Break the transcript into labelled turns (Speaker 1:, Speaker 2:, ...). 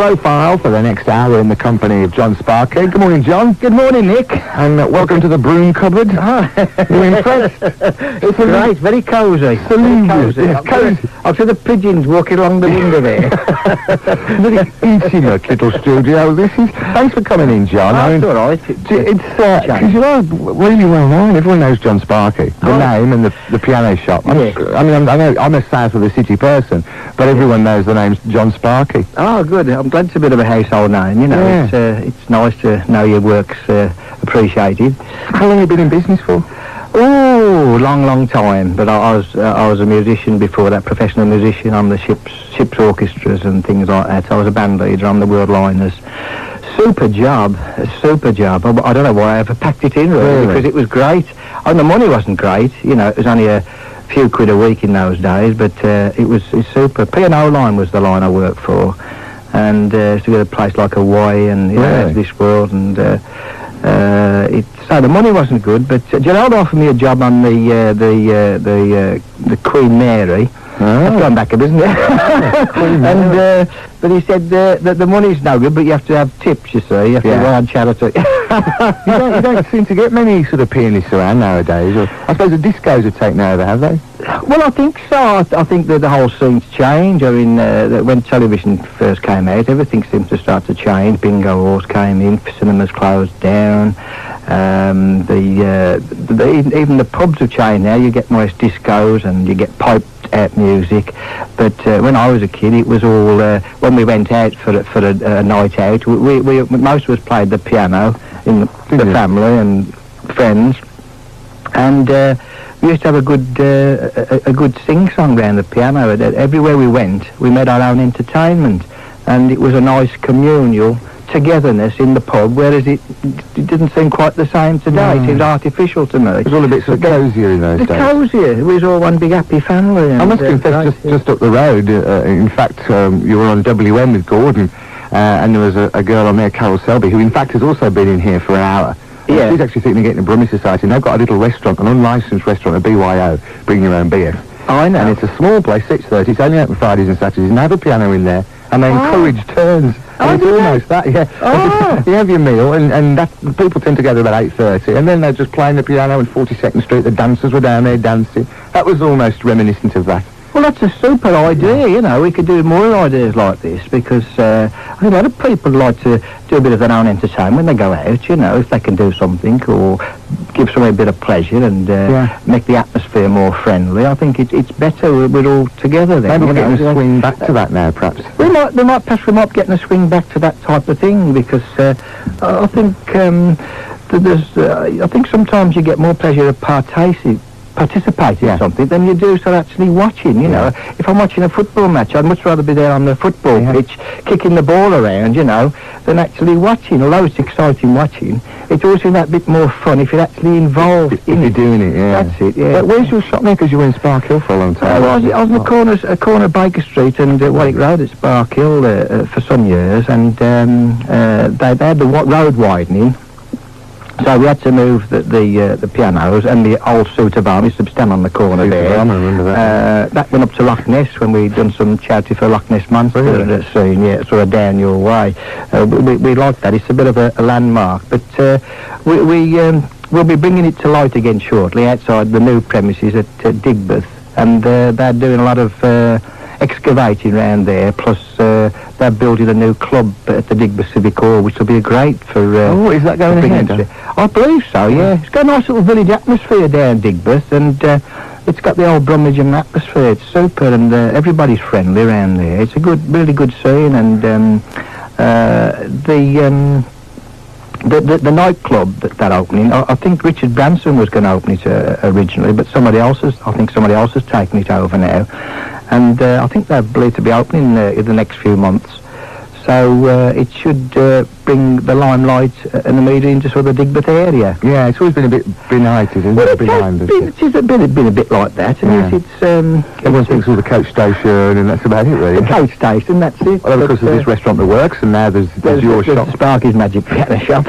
Speaker 1: profile for the next hour in the company of John Sparky. Good morning, John.
Speaker 2: Good morning, Nick.
Speaker 1: And welcome to the broom cupboard. You're impressed?
Speaker 2: It's great, very cosy.
Speaker 1: Very
Speaker 2: cosy.
Speaker 1: It's cosy.
Speaker 2: I've seen the pigeons walking along the window there.
Speaker 1: Very intimate little studio. Thanks for coming in, John.
Speaker 2: That's all right.
Speaker 1: It's because you are really well known. Everyone knows John Sparky, the name and the piano shop. I know I'm a south of the city person, but everyone knows the name's John Sparky.
Speaker 2: Oh, good. I'm glad it's a bit of a household name. You know, it's nice to know your work's appreciated.
Speaker 1: How long have you been in business for?
Speaker 2: Oh, long time. But I was a musician before that, professional musician on the ships orchestras and things like that. I was a band leader on the World Liners. Super job. I don't know why I ever packed it in, really, because it was great. And the money wasn't great. You know, it was only a few quid a week in those days, but it's super. P&O line was the line I worked for, and to get a place like Hawaii and this world, and so the money wasn't good. But Gerald offered me a job on the Queen Mary. That's gone back a bit, isn't it? But he said that the money's no good, but you have to have tips, you see. You have to ride charity.
Speaker 1: you don't seem to get many sort of pianists around nowadays. Or, I suppose the discos have taken over, have they?
Speaker 2: Well, I think so. I think that the whole scene's changed. I mean, when television first came out, everything seemed to start to change. Bingo halls came in, cinemas closed down. Even the pubs have changed now. You get nice discos and you get piped out music. But when I was a kid, it was all when we went out for a night out. We most of us played the piano in the family and friends, and we used to have a good sing-song around the piano. Everywhere we went, we made our own entertainment, and it was a nice communal togetherness in the pub, whereas it didn't seem quite the same today. It seemed artificial to me.
Speaker 1: It was all a bit sort of cosier in those days.
Speaker 2: Cosier. It was all one big happy family.
Speaker 1: I must confess, just up the road, in fact, you were on WM with Gordon, and there was a girl on there, Carol Selby, who in fact has also been in here for an hour. Yeah. She's actually thinking of getting a Brummie Society, and they've got a little restaurant, an unlicensed restaurant, a BYO, bring your own beer.
Speaker 2: Oh, I know.
Speaker 1: And it's a small place, 6:30, it's only open Fridays and Saturdays, and they have a piano in there, and they encourage turns. And it's almost that, you have your meal, and that, people tend to gather about 8:30, and then they're just playing the piano in 42nd Street, the dancers were down there dancing. That was almost reminiscent of that.
Speaker 2: Well, that's a super idea, you know. We could do more ideas like this, because I think a lot of people like to do a bit of their own entertainment when they go out, you know, if they can do something or give somebody a bit of pleasure and make the atmosphere more friendly. I think it's better we're all together then.
Speaker 1: Maybe we're getting a swing back to that now, perhaps.
Speaker 2: We might be getting a swing back to that type of thing, because I think I think sometimes you get more pleasure of participating in something than you do so actually watching, you know. If I'm watching a football match, I'd much rather be there on the football pitch kicking the ball around, you know, than actually watching. Although it's exciting watching, it's also that bit more fun if you're actually involved in it.
Speaker 1: Doing it,
Speaker 2: That's it,
Speaker 1: But where's your shop now? Because you were in Spark Hill for a long time.
Speaker 2: I was on the corner of Baker Street and Warwick Road at Spark Hill for some years, and they had the road widening. So we had to move the pianos and the old suit of arms to stand on the corner there.
Speaker 1: I remember that.
Speaker 2: That went up to Loch Ness when we'd done some charity for Loch Ness Monster scene, sort of down your way. We like that. It's a bit of a landmark. But we'll be bringing it to light again shortly outside the new premises at Digbeth. And they're doing a lot of excavating around there, plus they're building a new club at the Digbeth Civic Hall, which will be great for...
Speaker 1: is that going ahead?
Speaker 2: I believe so, yeah. It's got a nice little village atmosphere down Digbeth, and it's got the old Brummagem atmosphere. It's super, and everybody's friendly around there. It's a really good scene, and the nightclub that's opening, I think Richard Branson was going to open it originally, but somebody else has taken it over now. And I think they're believed to be opening in the next few months. So it should bring the limelight and the media into sort of the Digbeth area.
Speaker 1: Yeah, it's always been a bit benighted, isn't it?
Speaker 2: It's been a bit like that.
Speaker 1: Everyone thinks all the coach station, and that's about it, really.
Speaker 2: The coach station, that's it.
Speaker 1: Well, of course, there's this restaurant that works, and now there's your shop.
Speaker 2: Sparky's Magic Piano Shop.